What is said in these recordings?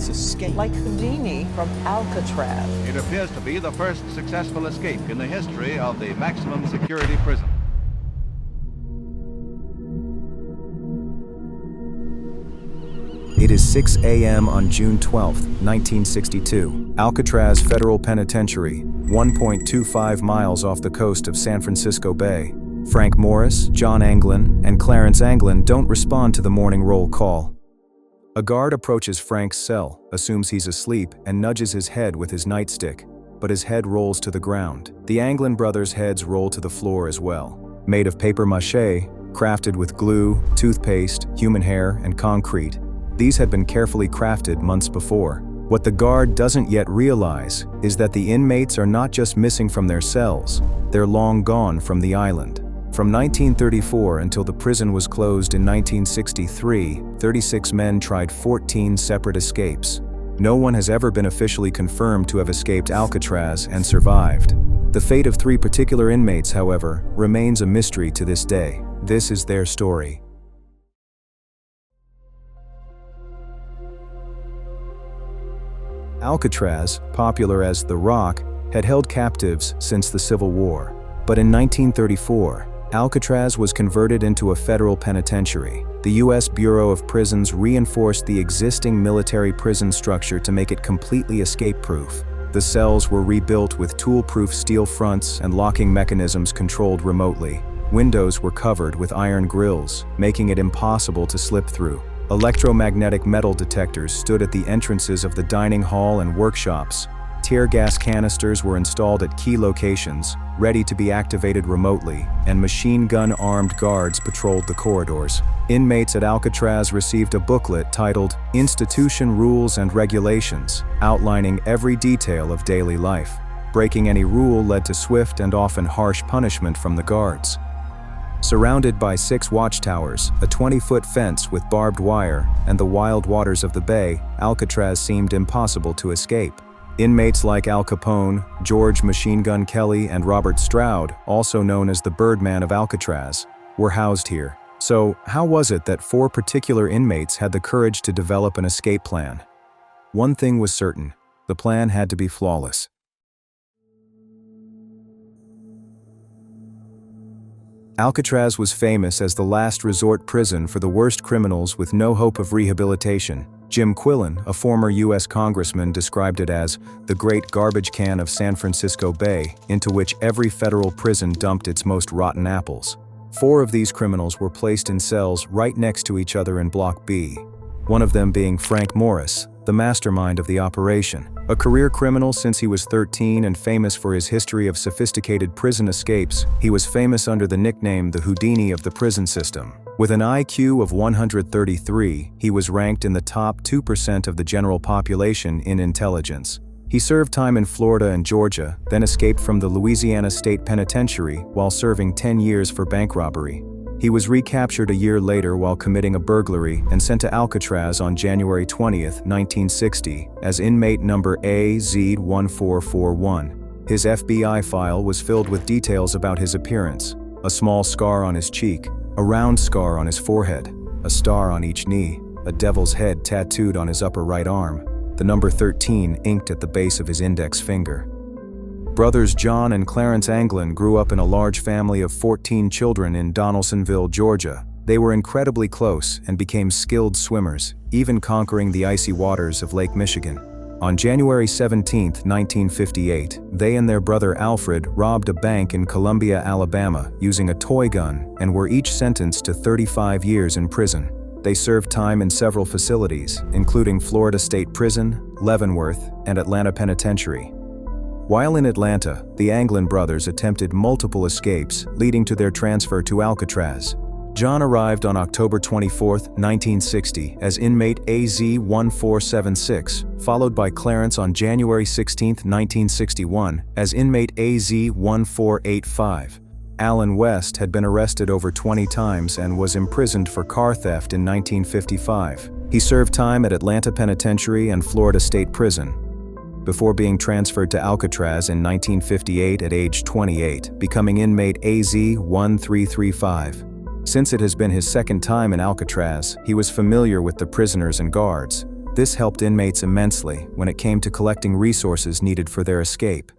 inmates escape like Houdini from Alcatraz. It appears to be the first successful escape in the history of the maximum security prison. It is 6 a.m. on June 12, 1962. Alcatraz Federal Penitentiary, 1.25 miles off the coast of San Francisco Bay. Frank Morris, John Anglin, and Clarence Anglin don't respond to the morning roll call. A guard approaches Frank's cell, assumes he's asleep, and nudges his head with his nightstick, but his head rolls to the ground. The Anglin brothers' heads roll to the floor as well. Made of paper mache, crafted with glue, toothpaste, human hair, and concrete, these had been carefully crafted months before. What the guard doesn't yet realize is that the inmates are not just missing from their cells, they're long gone from the island. From 1934 until the prison was closed in 1963, 36 men tried 14 separate escapes. No one has ever been officially confirmed to have escaped Alcatraz and survived. The fate of 3 particular inmates, however, remains a mystery to this day. This is their story. Alcatraz, popular as The Rock, had held captives since the Civil War. But in 1934, Alcatraz was converted into a federal penitentiary. The U.S. Bureau of Prisons reinforced the existing military prison structure to make it completely escape-proof. The cells were rebuilt with tool-proof steel fronts and locking mechanisms controlled remotely. Windows were covered with iron grills, making it impossible to slip through. Electromagnetic metal detectors stood at the entrances of the dining hall and workshops. Tear gas canisters were installed at key locations, ready to be activated remotely, and machine gun-armed guards patrolled the corridors. Inmates at Alcatraz received a booklet titled Institution Rules and Regulations, outlining every detail of daily life. Breaking any rule led to swift and often harsh punishment from the guards. Surrounded by 6 watchtowers, a 20-foot fence with barbed wire, and the wild waters of the bay, Alcatraz seemed impossible to escape. Inmates like Al Capone, George Machine Gun Kelly, and Robert Stroud, also known as the Birdman of Alcatraz, were housed here. So, how was it that 4 particular inmates had the courage to develop an escape plan? One thing was certain: the plan had to be flawless. Alcatraz was famous as the last resort prison for the worst criminals with no hope of rehabilitation. Jim Quillen, a former U.S. congressman, described it as the great garbage can of San Francisco Bay, into which every federal prison dumped its most rotten apples. 4 of these criminals were placed in cells right next to each other in Block B, one of them being Frank Morris, the mastermind of the operation. A career criminal since he was 13 and famous for his history of sophisticated prison escapes, he was famous under the nickname the Houdini of the prison system. With an IQ of 133, he was ranked in the top 2% of the general population in intelligence. He served time in Florida and Georgia, then escaped from the Louisiana State Penitentiary while serving 10 years for bank robbery. He was recaptured a year later while committing a burglary and sent to Alcatraz on January 20, 1960, as inmate number AZ-1441. His FBI file was filled with details about his appearance: a small scar on his cheek, a round scar on his forehead, a star on each knee, a devil's head tattooed on his upper right arm, the number 13 inked at the base of his index finger. Brothers John and Clarence Anglin grew up in a large family of 14 children in Donaldsonville, Georgia. They were incredibly close and became skilled swimmers, even conquering the icy waters of Lake Michigan. On January 17, 1958, they and their brother Alfred robbed a bank in Columbia, Alabama, using a toy gun and were each sentenced to 35 years in prison. They served time in several facilities, including Florida State Prison, Leavenworth, and Atlanta Penitentiary. While in Atlanta, the Anglin brothers attempted multiple escapes, leading to their transfer to Alcatraz. John arrived on October 24, 1960, as inmate AZ-1476, followed by Clarence on January 16, 1961, as inmate AZ-1485. Alan West had been arrested over 20 times and was imprisoned for car theft in 1955. He served time at Atlanta Penitentiary and Florida State Prison, before being transferred to Alcatraz in 1958 at age 28, becoming inmate AZ-1335. Since it has been his second time in Alcatraz, he was familiar with the prisoners and guards. This helped inmates immensely when it came to collecting resources needed for their escape.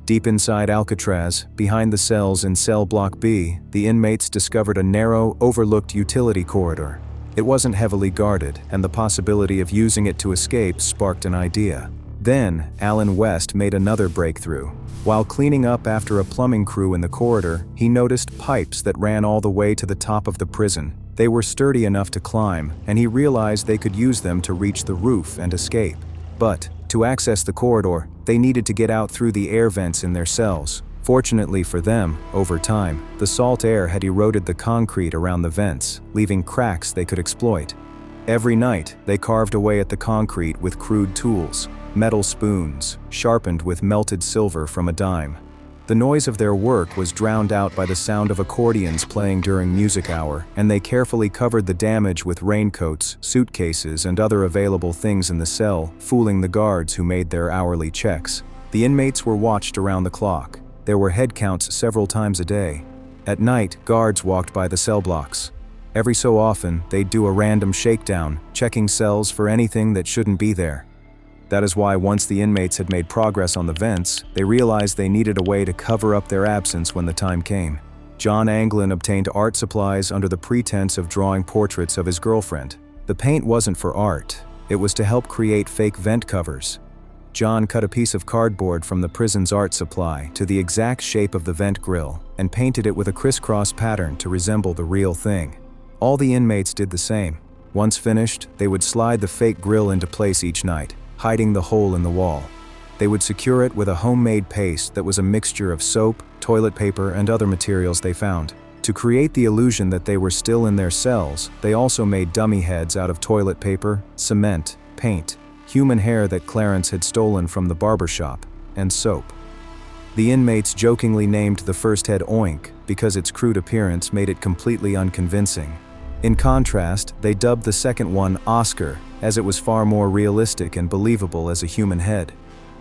Deep inside Alcatraz, behind the cells in cell block B, the inmates discovered a narrow, overlooked utility corridor. It wasn't heavily guarded, and the possibility of using it to escape sparked an idea. Then, Alan West made another breakthrough. While cleaning up after a plumbing crew in the corridor, he noticed pipes that ran all the way to the top of the prison. They were sturdy enough to climb, and he realized they could use them to reach the roof and escape. But, to access the corridor, they needed to get out through the air vents in their cells. Fortunately for them, over time, the salt air had eroded the concrete around the vents, leaving cracks they could exploit. Every night, they carved away at the concrete with crude tools, metal spoons, sharpened with melted silver from a dime. The noise of their work was drowned out by the sound of accordions playing during music hour, and they carefully covered the damage with raincoats, suitcases, and other available things in the cell, fooling the guards who made their hourly checks. The inmates were watched around the clock. There were head counts several times a day. At night, guards walked by the cell blocks. Every so often, they'd do a random shakedown, checking cells for anything that shouldn't be there. That is why once the inmates had made progress on the vents, they realized they needed a way to cover up their absence when the time came. John Anglin obtained art supplies under the pretense of drawing portraits of his girlfriend. The paint wasn't for art, it was to help create fake vent covers. John cut a piece of cardboard from the prison's art supply to the exact shape of the vent grill and painted it with a crisscross pattern to resemble the real thing. All the inmates did the same. Once finished, they would slide the fake grill into place each night, hiding the hole in the wall. They would secure it with a homemade paste that was a mixture of soap, toilet paper, and other materials they found. To create the illusion that they were still in their cells, they also made dummy heads out of toilet paper, cement, paint, human hair that Clarence had stolen from the barber shop, and soap. The inmates jokingly named the first head Oink because its crude appearance made it completely unconvincing. In contrast, they dubbed the second one Oscar, as it was far more realistic and believable as a human head.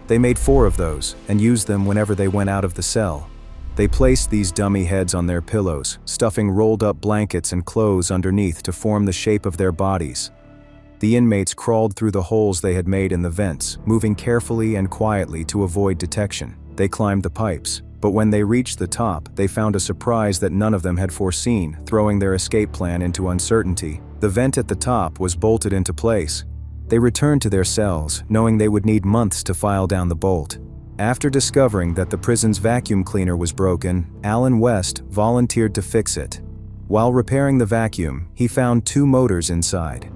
They made 4 of those, and used them whenever they went out of the cell. They placed these dummy heads on their pillows, stuffing rolled-up blankets and clothes underneath to form the shape of their bodies. The inmates crawled through the holes they had made in the vents, moving carefully and quietly to avoid detection. They climbed the pipes, but when they reached the top, they found a surprise that none of them had foreseen, throwing their escape plan into uncertainty. The vent at the top was bolted into place. They returned to their cells, knowing they would need months to file down the bolt. After discovering that the prison's vacuum cleaner was broken, Alan West volunteered to fix it. While repairing the vacuum, he found 2 motors inside.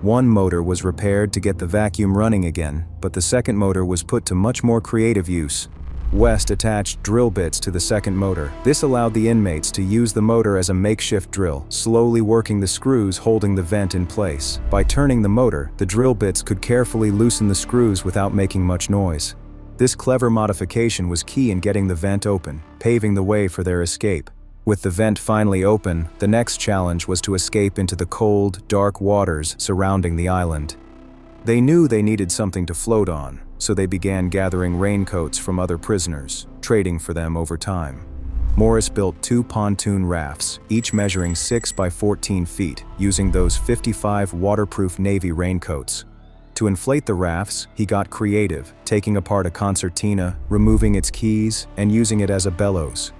One motor was repaired to get the vacuum running again, but the second motor was put to much more creative use. West attached drill bits to the second motor. This allowed the inmates to use the motor as a makeshift drill, slowly working the screws holding the vent in place. By turning the motor, the drill bits could carefully loosen the screws without making much noise. This clever modification was key in getting the vent open, paving the way for their escape. With the vent finally open, the next challenge was to escape into the cold, dark waters surrounding the island. They knew they needed something to float on, so they began gathering raincoats from other prisoners, trading for them over time. Morris built 2 pontoon rafts, each measuring 6 by 14 feet, using those 55 waterproof Navy raincoats. To inflate the rafts, he got creative, taking apart a concertina, removing its keys, and using it as a bellows.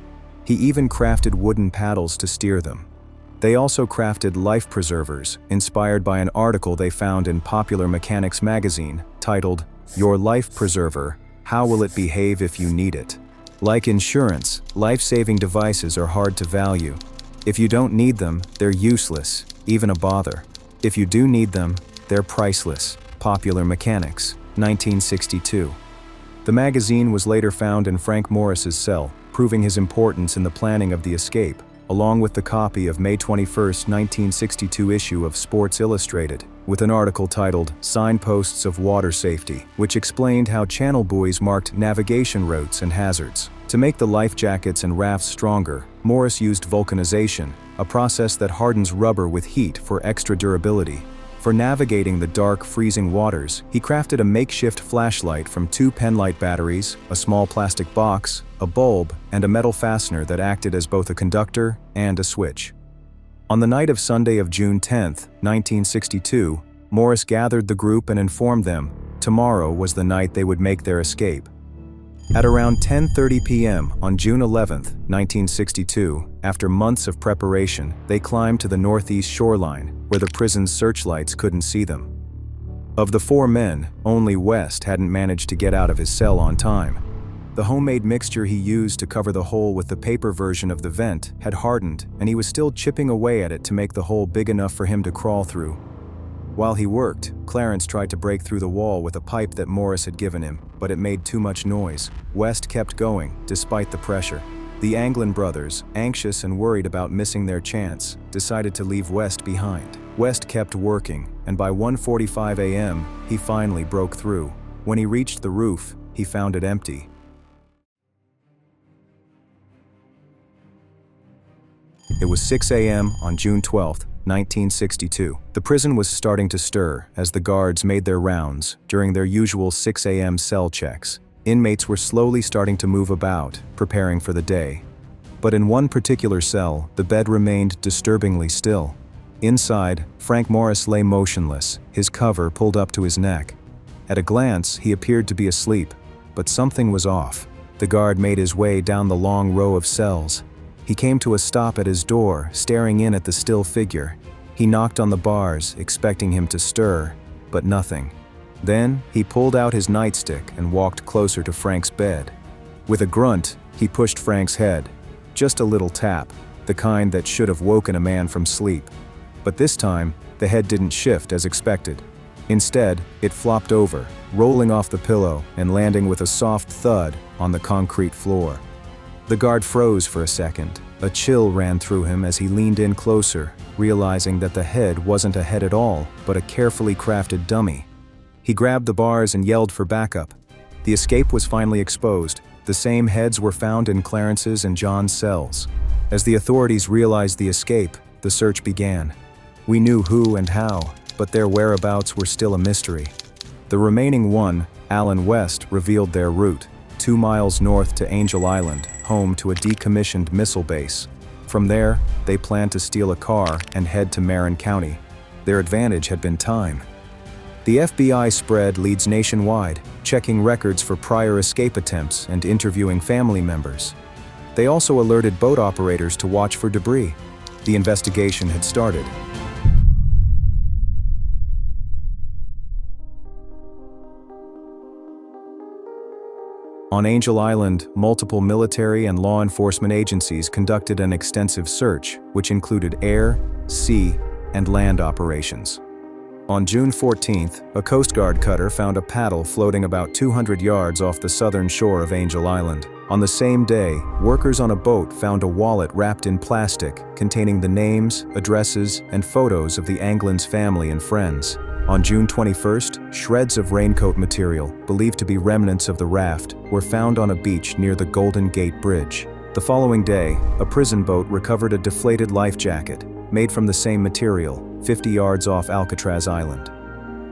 He even crafted wooden paddles to steer them. They also crafted life preservers, inspired by an article they found in Popular Mechanics magazine, titled, "Your Life Preserver, How Will It Behave If You Need It?" Like insurance, life-saving devices are hard to value. If you don't need them, they're useless, even a bother. If you do need them, they're priceless. Popular Mechanics, 1962. The magazine was later found in Frank Morris's cell, proving his importance in the planning of the escape, along with the copy of May 21, 1962 issue of Sports Illustrated, with an article titled Signposts of Water Safety, which explained how channel buoys marked navigation routes and hazards. To make the life jackets and rafts stronger, Morris used vulcanization, a process that hardens rubber with heat for extra durability. For navigating the dark, freezing waters, he crafted a makeshift flashlight from 2 penlight batteries, a small plastic box, a bulb, and a metal fastener that acted as both a conductor and a switch. On the night of Sunday of June 10, 1962, Morris gathered the group and informed them tomorrow was the night they would make their escape. At around 10:30 p.m. on June 11, 1962, after months of preparation, they climbed to the northeast shoreline, where the prison's searchlights couldn't see them. Of the 4 men, only West hadn't managed to get out of his cell on time. The homemade mixture he used to cover the hole with the paper version of the vent had hardened, and he was still chipping away at it to make the hole big enough for him to crawl through. While he worked, Clarence tried to break through the wall with a pipe that Morris had given him, but it made too much noise. West kept going, despite the pressure. The Anglin brothers, anxious and worried about missing their chance, decided to leave West behind. West kept working, and by 1:45 a.m., he finally broke through. When he reached the roof, he found it empty. It was 6 a.m. on June 12, 1962. The prison was starting to stir as the guards made their rounds during their usual 6 a.m. cell checks. Inmates were slowly starting to move about, preparing for the day. But in one particular cell, the bed remained disturbingly still. Inside, Frank Morris lay motionless, his cover pulled up to his neck. At a glance, he appeared to be asleep, but something was off. The guard made his way down the long row of cells. He came to a stop at his door, staring in at the still figure. He knocked on the bars, expecting him to stir, but nothing. Then, he pulled out his nightstick and walked closer to Frank's bed. With a grunt, he pushed Frank's head. Just a little tap, the kind that should have woken a man from sleep. But this time, the head didn't shift as expected. Instead, it flopped over, rolling off the pillow and landing with a soft thud on the concrete floor. The guard froze for a second. A chill ran through him as he leaned in closer, realizing that the head wasn't a head at all, but a carefully crafted dummy. He grabbed the bars and yelled for backup. The escape was finally exposed. The same heads were found in Clarence's and John's cells. As the authorities realized the escape, the search began. We knew who and how, but their whereabouts were still a mystery. The remaining one, Alan West, revealed their route. 2 miles north to Angel Island, home to a decommissioned missile base. From there, they planned to steal a car and head to Marin County. Their advantage had been time. The FBI spread leads nationwide, checking records for prior escape attempts and interviewing family members. They also alerted boat operators to watch for debris. The investigation had started. On Angel Island, multiple military and law enforcement agencies conducted an extensive search, which included air, sea, and land operations. On June 14th, a Coast Guard cutter found a paddle floating about 200 yards off the southern shore of Angel Island. On the same day, workers on a boat found a wallet wrapped in plastic containing the names, addresses, and photos of the Anglin's family and friends. On June 21st, shreds of raincoat material, believed to be remnants of the raft, were found on a beach near the Golden Gate Bridge. The following day, a prison boat recovered a deflated life jacket, made from the same material, 50 yards off Alcatraz Island.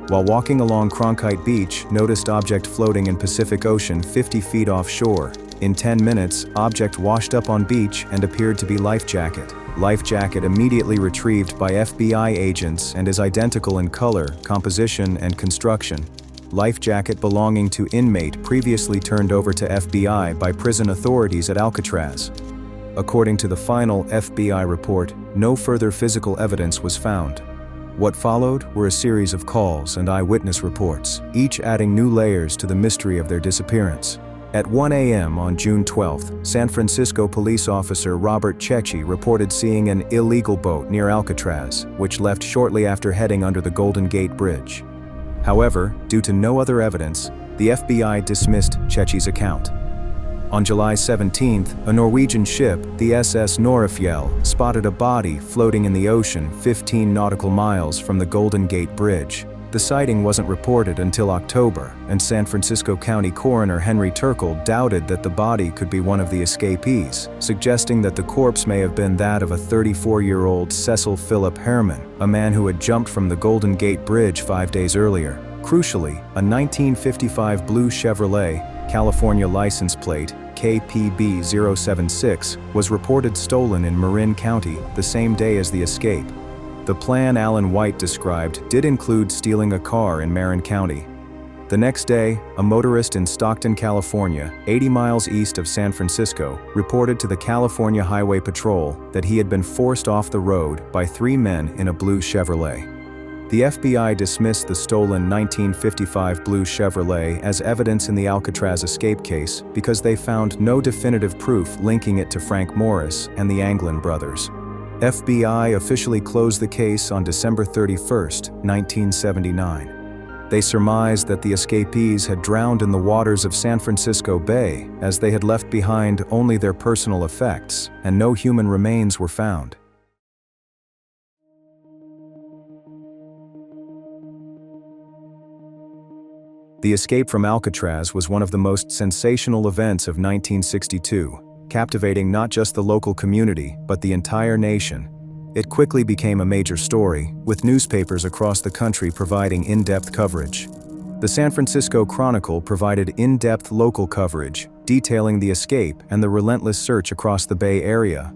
While walking along Cronkite Beach, noticed object floating in Pacific Ocean 50 feet offshore. In 10 minutes, object washed up on beach and appeared to be life jacket. Life jacket immediately retrieved by FBI agents and is identical in color, composition, and construction. Life jacket belonging to inmate previously turned over to FBI by prison authorities at Alcatraz. According to the final FBI report, no further physical evidence was found. What followed were a series of calls and eyewitness reports, each adding new layers to the mystery of their disappearance. At 1 a.m. on June 12th, San Francisco police officer Robert Cecchi reported seeing an illegal boat near Alcatraz, which left shortly after heading under the Golden Gate Bridge. However, due to no other evidence, the FBI dismissed Cecchi's account. On July 17th, a Norwegian ship, the SS Norefjell, spotted a body floating in the ocean 15 nautical miles from the Golden Gate Bridge. The sighting wasn't reported until October, and San Francisco County Coroner Henry Turkle doubted that the body could be one of the escapees, suggesting that the corpse may have been that of a 34-year-old Cecil Philip Herman, a man who had jumped from the Golden Gate Bridge 5 days earlier. Crucially, a 1955 blue Chevrolet, California license plate, KPB-076 was reported stolen in Marin County the same day as the escape. The plan Alan White described did include stealing a car in Marin County. The next day, a motorist in Stockton, California, 80 miles east of San Francisco, reported to the California Highway Patrol that he had been forced off the road by 3 men in a blue Chevrolet. The FBI dismissed the stolen 1955 blue Chevrolet as evidence in the Alcatraz escape case because they found no definitive proof linking it to Frank Morris and the Anglin brothers. FBI officially closed the case on December 31, 1979. They surmised that the escapees had drowned in the waters of San Francisco Bay, as they had left behind only their personal effects, and no human remains were found. The escape from Alcatraz was one of the most sensational events of 1962, captivating not just the local community, but the entire nation. It quickly became a major story, with newspapers across the country providing in-depth coverage. The San Francisco Chronicle provided in-depth local coverage, detailing the escape and the relentless search across the Bay Area.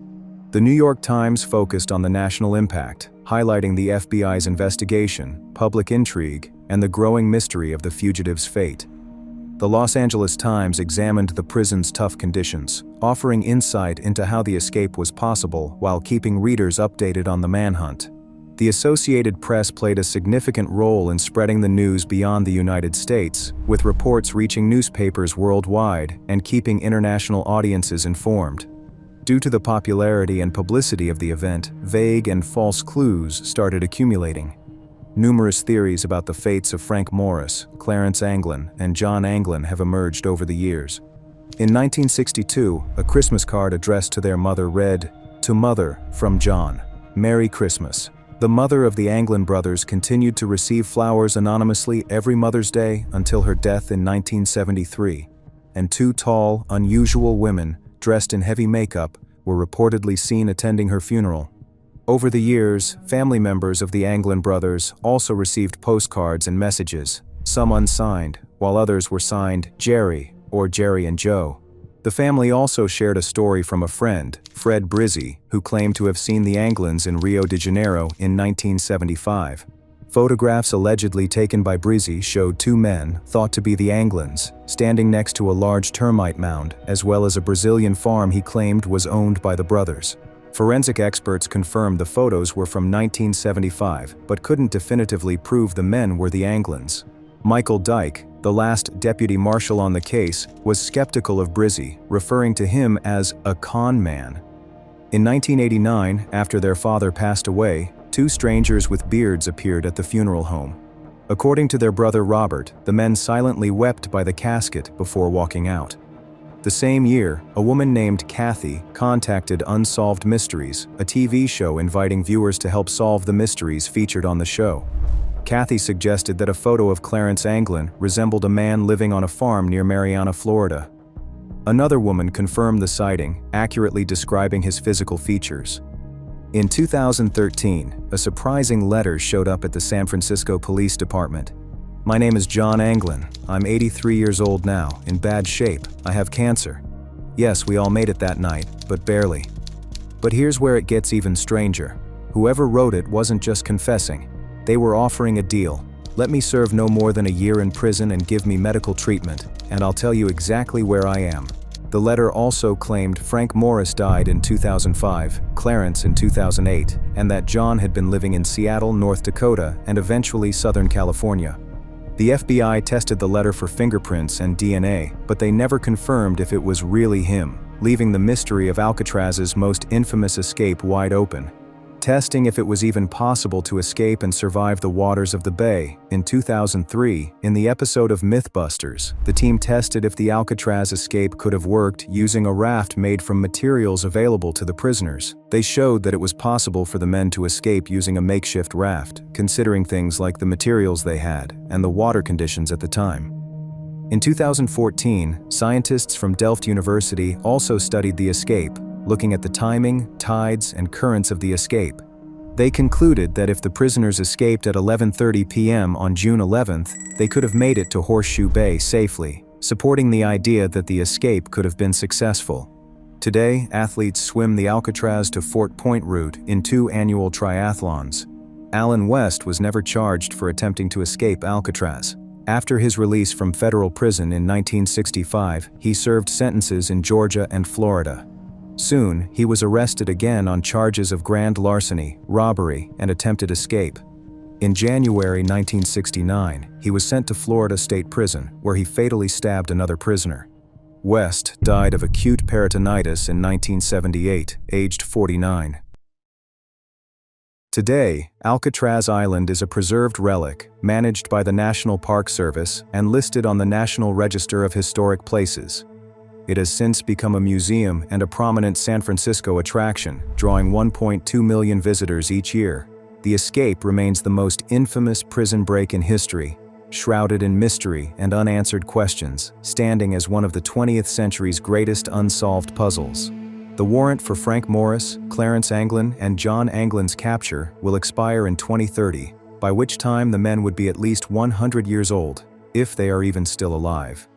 The New York Times focused on the national impact, highlighting the FBI's investigation, public intrigue, and the growing mystery of the fugitive's fate. The Los Angeles Times examined the prison's tough conditions, offering insight into how the escape was possible while keeping readers updated on the manhunt. The Associated Press played a significant role in spreading the news beyond the United States, with reports reaching newspapers worldwide and keeping international audiences informed. Due to the popularity and publicity of the event, vague and false clues started accumulating. Numerous theories about the fates of Frank Morris, Clarence Anglin, and John Anglin have emerged over the years. In 1962, a Christmas card addressed to their mother read, "To Mother, from John. Merry Christmas." The mother of the Anglin brothers continued to receive flowers anonymously every Mother's Day until her death in 1973, and 2 tall, unusual women, dressed in heavy makeup, were reportedly seen attending her funeral. Over the years, family members of the Anglin brothers also received postcards and messages, some unsigned, while others were signed Jerry or Jerry and Joe. The family also shared a story from a friend, Fred Brizzi, who claimed to have seen the Anglins in Rio de Janeiro in 1975. Photographs allegedly taken by Brizzi showed 2 men, thought to be the Anglins, standing next to a large termite mound, as well as a Brazilian farm he claimed was owned by the brothers. Forensic experts confirmed the photos were from 1975, but couldn't definitively prove the men were the Anglins. Michael Dyke, the last deputy marshal on the case, was skeptical of Brizzi, referring to him as a con man. In 1989, after their father passed away, 2 strangers with beards appeared at the funeral home. According to their brother Robert, the men silently wept by the casket before walking out. The same year, a woman named Kathy contacted Unsolved Mysteries, a TV show inviting viewers to help solve the mysteries featured on the show. Kathy suggested that a photo of Clarence Anglin resembled a man living on a farm near Marianna, Florida. Another woman confirmed the sighting, accurately describing his physical features. In 2013, a surprising letter showed up at the San Francisco Police Department. "My name is John Anglin. I'm 83 years old now, in bad shape. I have cancer. Yes, we all made it that night, but barely." But here's where it gets even stranger. Whoever wrote it wasn't just confessing. They were offering a deal. "Let me serve no more than a year in prison and give me medical treatment, and I'll tell you exactly where I am." The letter also claimed Frank Morris died in 2005, Clarence in 2008, and that John had been living in Seattle, North Dakota, and eventually Southern California. The FBI tested the letter for fingerprints and DNA, but they never confirmed if it was really him, leaving the mystery of Alcatraz's most infamous escape wide open. Testing if it was even possible to escape and survive the waters of the bay, in 2003, in the episode of Mythbusters, the team tested if the Alcatraz escape could have worked using a raft made from materials available to the prisoners. They showed that it was possible for the men to escape using a makeshift raft, considering things like the materials they had and the water conditions at the time. In 2014, scientists from Delft University also studied the escape, looking at the timing, tides, and currents of the escape. They concluded that if the prisoners escaped at 11:30 p.m. on June 11th, they could have made it to Horseshoe Bay safely. supporting the idea that the escape could have been successful. Today, athletes swim the Alcatraz to Fort Point route in 2 annual triathlons. Allen West was never charged for attempting to escape Alcatraz. After his release from federal prison in 1965, he served sentences in Georgia and Florida. Soon, he was arrested again on charges of grand larceny, robbery, and attempted escape. In January 1969, he was sent to Florida State Prison, where he fatally stabbed another prisoner. West died of acute peritonitis in 1978, aged 49. Today, Alcatraz Island is a preserved relic, managed by the National Park Service and listed on the National Register of Historic Places. It has since become a museum and a prominent San Francisco attraction, drawing 1.2 million visitors each year. The escape remains the most infamous prison break in history, shrouded in mystery and unanswered questions, standing as one of the 20th century's greatest unsolved puzzles. The warrant for Frank Morris, Clarence Anglin, and John Anglin's capture will expire in 2030, by which time the men would be at least 100 years old, if they are even still alive.